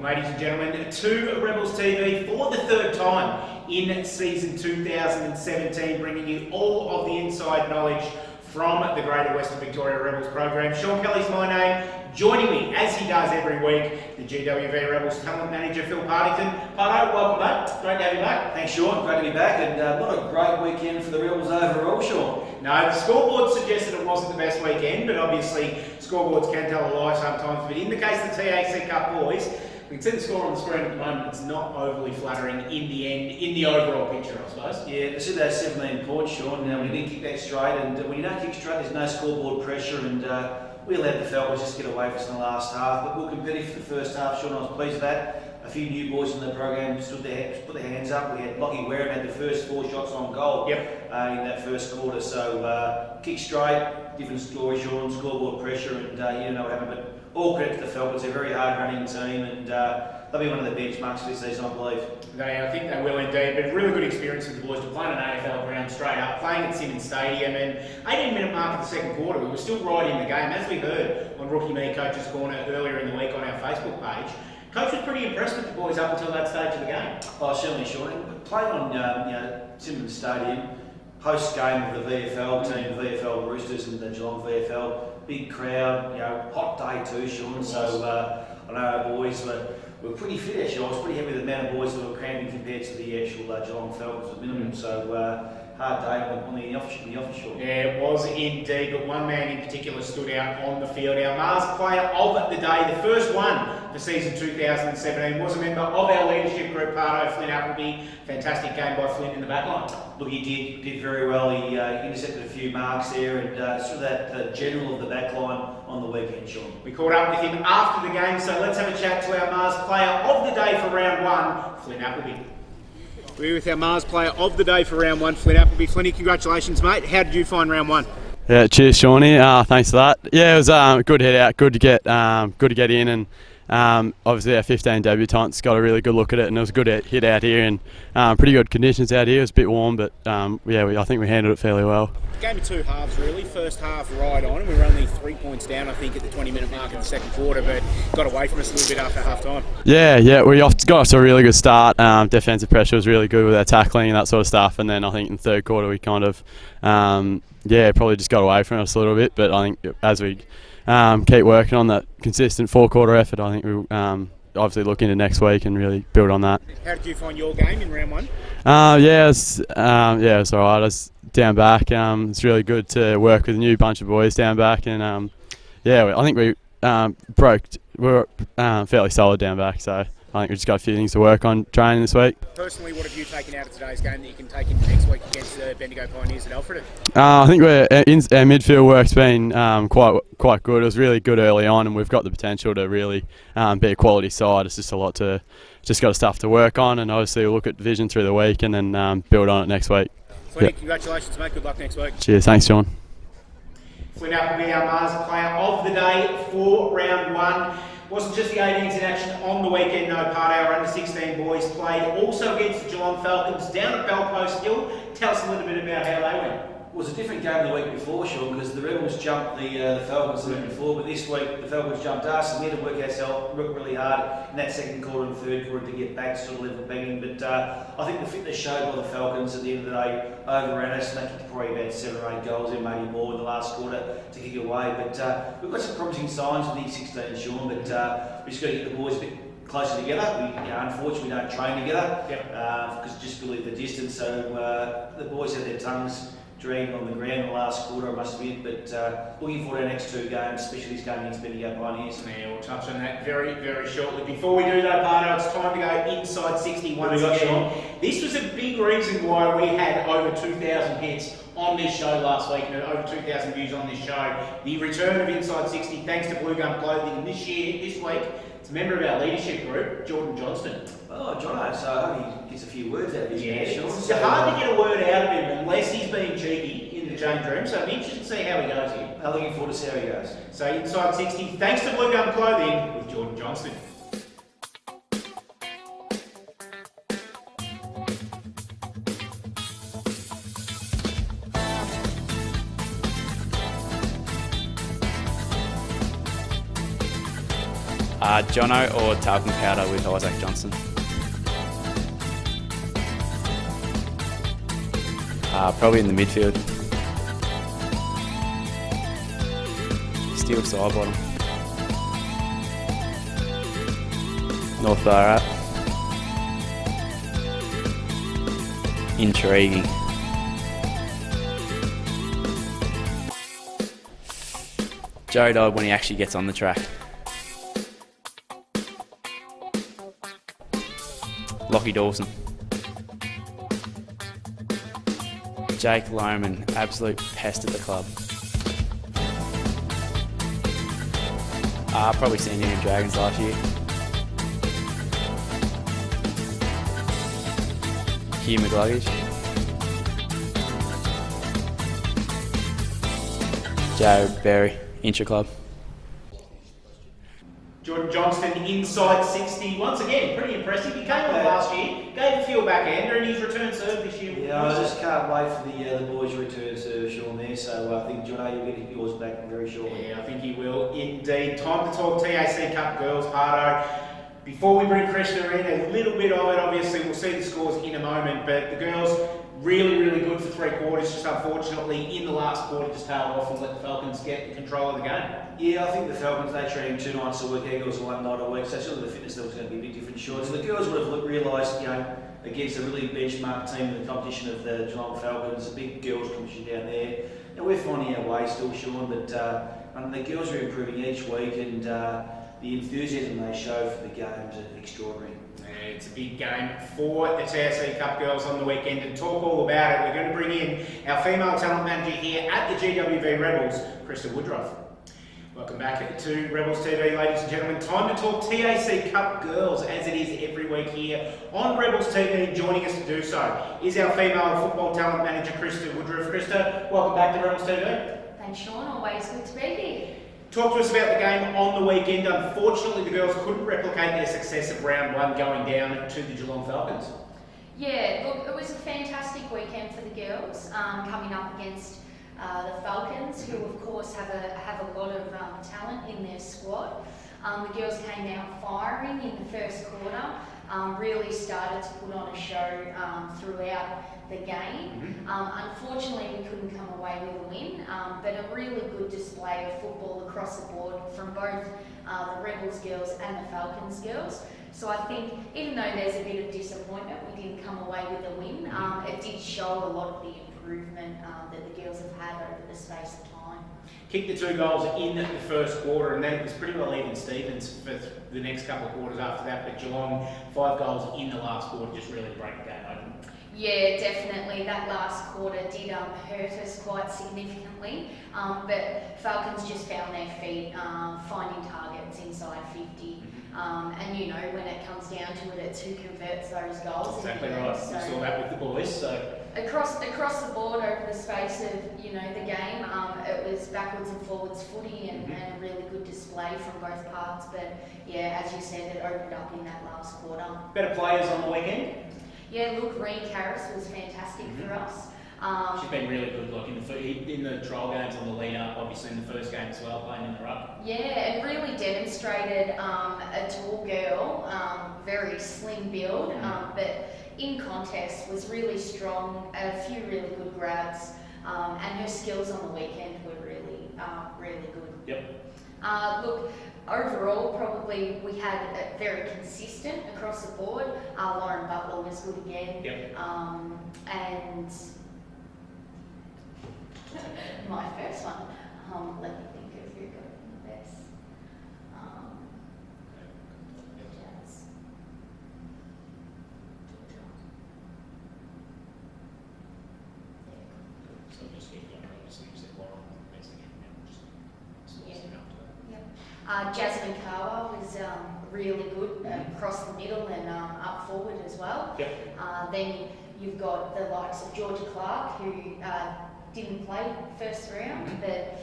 Ladies and gentlemen, to Rebels TV for the third time in season 2017, bringing you all of the inside knowledge from the Greater Western Victoria Rebels program. Shaun Kelly's my name. Joining me, as he does every week, the GWV Rebels talent manager, Phil Partington. Parto, welcome back. Great to have you back. Thanks, Shaun. Great to be back, and what a great weekend for the Rebels overall, Shaun. No, the scoreboard suggested it wasn't the best weekend, but obviously scoreboards can tell a lie sometimes. But in the case of the TAC Cup boys, we can see the score on the screen at the moment. It's not overly flattering in the end, in the overall picture, I suppose. Yeah, I see those 17 points, Shaun. Now, we didn't kick that straight, and when you don't kick straight, there's no scoreboard pressure, and we let the Falcons just get away from us in the last half. But we're competitive for the first half, Shaun. I was pleased with that. A few new boys in the program put their hands up. We had Lockie Wareham had the first 4 shots on goal in that first quarter. So kick straight, different story, Shaun. Scoreboard pressure, and you don't know what happened. But all credit to the Falcons. They're a very hard running team, and they'll be one of the benchmarks for this season, I believe. I think they will indeed, but really good experience for the boys to play an AFL ground straight up, playing at Simmons Stadium, and 18-minute mark of the second quarter, we were still right in the game. As we heard on Rookie Me Coach's Corner earlier in the week on our Facebook page, Coach was pretty impressed with the boys up until that stage of the game. Oh, certainly, Shaun. Playing on Simmons Stadium, host game of the VFL team, the VFL Roosters and the Geelong VFL, big crowd, hot day too, Shaun. So I know our boys were pretty fit actually. I was pretty happy with the amount of boys that were cramping compared to the actual Geelong Falcons at minimum. So hard day on the office shore. Yeah, it was indeed, but one man in particular stood out on the field. Our Mars player of the day, the first one for season 2017, was a member of our leadership group, Parto, Flynn Appleby. Fantastic game by Flynn in the back line. Look, he did very well. He intercepted a few marks there, and sort of that general of the back line on the weekend, Shaun. We caught up with him after the game, so let's have a chat to our Mars player of the day for round 1, Flynn Appleby. We're with our Mars player of the day for round 1, Flynn Appleby. Flinny, congratulations, mate. How did you find round 1? Yeah, cheers, Shawnee. Thanks for that. Yeah, it was a good head out. Good to get in, and obviously our 15 debutants got a really good look at it, and it was a good hit out here, and pretty good conditions out here. It was a bit warm, but I think we handled it fairly well. Game of 2 halves really. First half right on, and we were only 3 points down, I think, at the 20-minute mark in the second quarter, but got away from us a little bit after half time. Yeah, we got off to a really good start. Defensive pressure was really good with our tackling and that sort of stuff, and then I think in the third quarter we kind of probably just got away from us a little bit, but I think as we keep working on that consistent 4-quarter effort, I think we'll obviously look into next week and really build on that. How did you find your game in round 1? It was alright. I was down back. It's really good to work with a new bunch of boys down back, and I think we were fairly solid down back, so I think we've just got a few things to work on training this week. Personally, what have you taken out of today's game that you can take into next week against the Bendigo Pioneers at Alfred? I think our midfield work's been quite good. It was really good early on, and we've got the potential to really be a quality side. It's just got stuff to work on, and obviously we'll look at vision through the week and then build on it next week. Flynn, congratulations, mate. Good luck next week. Cheers. Thanks, Shaun. Flynn Appleby, our Mars player of the day for round 1. Wasn't just the 18s in action on the weekend, no part. Our under-16 boys played also against the Geelong Falcons down at Bellpost Hill. Tell us a little bit about how they went. It was a different game the week before, Shaun, because the Rebels jumped the Falcons the week before, but this week the Falcons jumped us, and we had to work really hard in that second quarter and third quarter to get back to sort of level begging. But I think the fitness showed by the Falcons at the end of the day overran us, and they kicked probably about 7 or 8 goals in, maybe more in the last quarter to kick it away. But we've got some promising signs with the 16, Shaun, but we just got to get the boys a bit closer together. Unfortunately, we don't train together because just believe the distance. So the boys have their tongues dragging on the ground in the last quarter, I must admit, but looking forward to our next 2 games, especially this game against Bendigo Pioneers. Yeah, we'll touch on that very, very shortly. Before we do though, Parto, it's time to go inside 60 once again. This was a big reason why we had over 2,000 hits on this show last week, and over 2,000 views on this show. The return of Inside 60, thanks to Bluegum Clothing, and this week, it's a member of our leadership group, Jordan Johnston. Oh, Jono, so I hope he gets a few words out of his mouth, Shaun. It's hard to get a word out of him unless he's being cheeky in the change room, so it'll be interesting to see how he goes here. I'm looking forward to see how he goes. So Inside 60, thanks to Bluegum Clothing with Jordan Johnston. Jono or talcum powder with Isaac Johnston. Probably in the midfield. Steel side bottom. North Ballarat. Intriguing. Joe Dodd when he actually gets on the track. Lockie Dawson. Jake Loman, absolute pest at the club. Probably senior in Dragons last year. Hugh McGluggage. Jared Berry, Intra Club. Jordan Johnston inside 60. Once again, pretty impressive. He came on last year, gave a few backhander, and he's returned serve this year. Yeah, I just can't wait for the boys to return to Shaun there. So I think John, you'll get yours back very shortly. Yeah, I think he will indeed. Time to talk TAC Cup girls, Parto. Before we bring Krista in, a little bit of it, obviously, we'll see the scores in a moment, but the girls really, really good for 3 quarters, just unfortunately in the last quarter just tailed off and let the Falcons get control of the game. Yeah, I think the Falcons, they train 2 nights a week, Eagles 1 night a week, so surely the fitness level's going to be a bit different, Shaun. So the girls would have realised, against a really benchmark team in the competition of the Geelong Falcons, a big girls competition down there. And we're finding our way still, Shaun, but the girls are improving each week, and the enthusiasm they show for the games are extraordinary. Yeah, it's a big game for the TAC Cup girls on the weekend. And talk all about it, we're going to bring in our female talent manager here at the GWV Rebels, Krista Woodruff. Welcome back to Rebels TV, ladies and gentlemen. Time to talk TAC Cup girls, as it is every week here on Rebels TV. Joining us to do so is our female football talent manager, Krista Woodruff. Krista, welcome back to Rebels TV. Thanks, Shaun. Always good to be here. Talk to us about the game on the weekend. Unfortunately, the girls couldn't replicate their success of round 1 going down to the Geelong Falcons. Yeah, look, it was a fantastic weekend for the girls, coming up against the Falcons, who of course have a lot of talent in their squad. The girls came out firing in the first quarter, really started to put on a show throughout the game. Unfortunately, we couldn't come away with a win, but a really good display of football across the board from both the Rebels girls and the Falcons girls. So I think, even though there's a bit of disappointment, we didn't come away with a win. It did show a lot of the improvement that the girls have had over the space of time. Kicked the 2 goals in the first quarter, and then it was pretty well even Stevens for the next couple of quarters after that. But Geelong, 5 goals in the last quarter, just really break the game open. Yeah, definitely. That last quarter did hurt us quite significantly, but Falcons just found their feet, finding targets inside 50. And when it comes down to it, it's who converts those goals. Exactly right. So, we saw that with the boys. So across the board over the space of the game, it was backwards and forwards footy and a really good display from both parts. But yeah, as you said, it opened up in that last quarter. Better players on the weekend. Yeah, look, Reen Karras was fantastic for us. She's been really good, like in the trial games on the lead up, obviously in the first game as well, playing in the ruck. Yeah, it really demonstrated a tall girl, very slim build, but in context was really strong, a few really good grabs, and her skills on the weekend were really, really good. Yep. Look, overall, probably we had it very consistent across the board. Lauren Butler was good again. Yep. And my first one, let me think of who got the best. Jazz. So just keep going, obviously you said Lauren, next again, Jasmine Kawa was really good across the middle and up forward as well. Yep. Then you've got the likes of Georgia Clark, who didn't play first round, but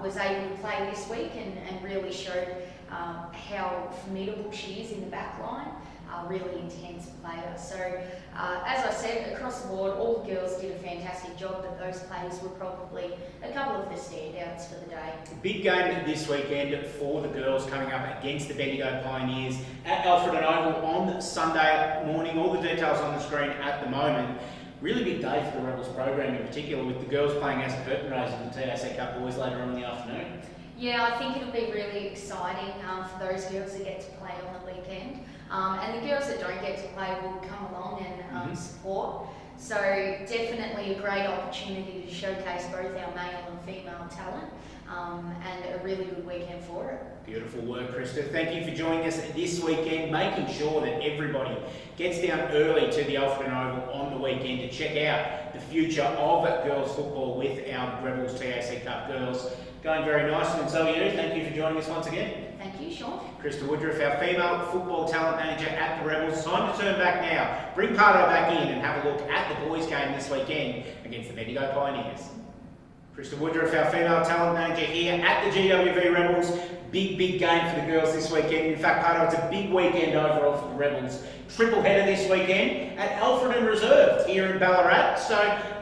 was able to play this week and really showed how formidable she is in the back line. really intense player. So, as I said, across the board, all the girls did a fantastic job, but those players were probably a couple of the standouts for the day. Big game this weekend for the girls coming up against the Bendigo Pioneers at Alfred and Oval on Sunday morning. All the details on the screen at the moment. Really big day for the Rebels program in particular, with the girls playing as a curtain raiser in the TAC Cup Boys later on in the afternoon. Yeah, I think it'll be really exciting for those girls that get to play on the weekend. And the girls that don't get to play will come along and support. So definitely a great opportunity to showcase both our male and female talent, and a really good weekend for it. Beautiful work, Krista. Thank you for joining us this weekend, making sure that everybody gets down early to the Alfred and Oval on the weekend to check out the future of girls football with our Rebels TAC Cup girls. Going very nicely, and so are you. Thank you for joining us once again. Thank you, Shaun. Krista Woodruff, our female football talent manager at the Rebels. Time to turn back now. Bring Parto back in and have a look at the boys' game this weekend against the Bendigo Pioneers. Krista Woodruff, our female talent manager here at the GWV Rebels. Big game for the girls this weekend. In fact, Parto, it's a big weekend overall for the Rebels. Triple header this weekend at Alfred and Reserve here in Ballarat. So,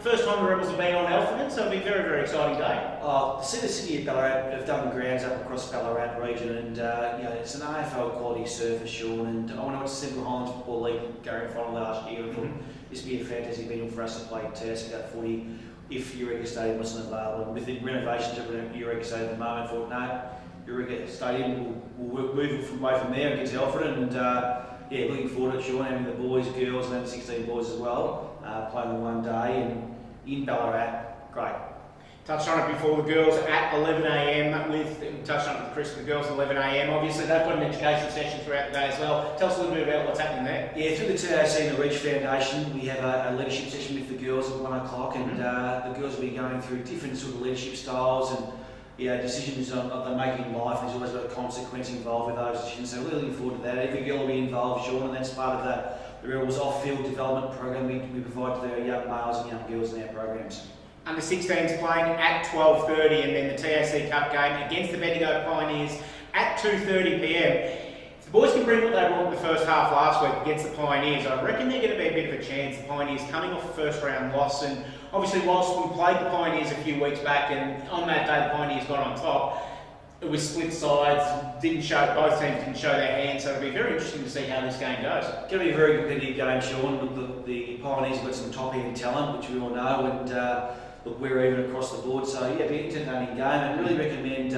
first time the Rebels have been on Alfred, so it'll be a very exciting day. The City of Ballarat have done grounds up across Ballarat region, and it's an AFL quality surface, Shaun. And I went to Central Highlands Football League going final last year. I thought this would be a fantastic venue for us to play TAC Cup footy if Eureka Stadium wasn't available. And with the renovations of Eureka Stadium at the moment, I thought, no, Eureka Stadium will move from away from there and get to Alfred. And looking forward to it, Shaun, having the boys, girls, and then 16 boys as well, playing on one day and in Ballarat. Great. Touched on it before, the girls at 11 a.m. We touched on it with Chris, the girls at 11 a.m. Obviously, they've got an education session throughout the day as well. Tell us a little bit about what's happening there. Yeah, through the TAC and the Reach Foundation, we have a leadership session with the girls at 1 o'clock, and the girls will be going through different sort of leadership styles and decisions that they make in life. There's always a consequence involved with those decisions, so we're looking forward to that. Every girl will be involved, Shaun, and that's part of the Rebels off-field development program we provide to the young males and young girls in our programs. Under 16s playing at 12:30, and then the TAC Cup game against the Bendigo Pioneers at 2:30 p.m. If the boys can bring what they brought in the first half last week against the Pioneers, I reckon they're going to be a bit of a chance. The Pioneers coming off a first round loss, and obviously whilst we played the Pioneers a few weeks back, and on that day the Pioneers got on top, it was split sides, both teams didn't show their hands, so it'll be very interesting to see how this game goes. It's going to be a very competitive game, Shaun. The Pioneers have got some top-end talent, which we all know, and we're even across the board, so it'll be an entertaining game. And really recommend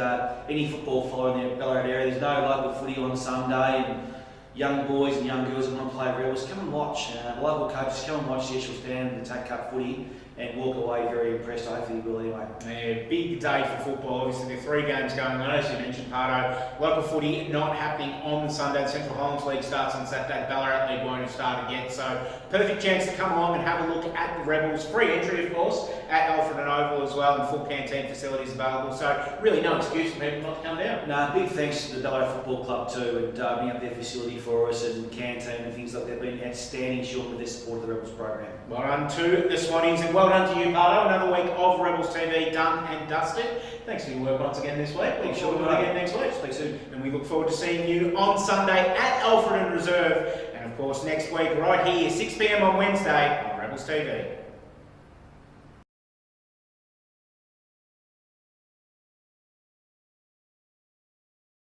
any football follower in the Ballarat area. There's no local footy on Sunday, and young boys and young girls that want to play Rebels, come and watch. The local coaches, come and watch the Eshel stand in the TAC Cup footy and walk away very impressed. Hopefully you will anyway. Yeah, big day for football. Obviously there are 3 games going on, as you mentioned, Parto. Local footy not happening on the Sunday. The Central Highlands League starts on Saturday. The Ballarat League won't have started yet, so perfect chance to come along and have a look at the Rebels. Free entry, of course, at Alfred and Oval as well, and full canteen facilities available. So really no excuse for people not to come down. No, big thanks to the Ballarat Football Club too, and opening up their facility for us and canteen and things like that. They've been outstanding, Shaun, with their support of the Rebels program. Well done to the Swannies, and well done to you, Parto. Another week of Rebels TV done and dusted. Thanks for your work once again this week. We'll sure do it again next week. Speak soon. And we look forward to seeing you on Sunday at Alfred and Reserve. And of course next week right here, 6 p.m. on Wednesday on Rebels TV.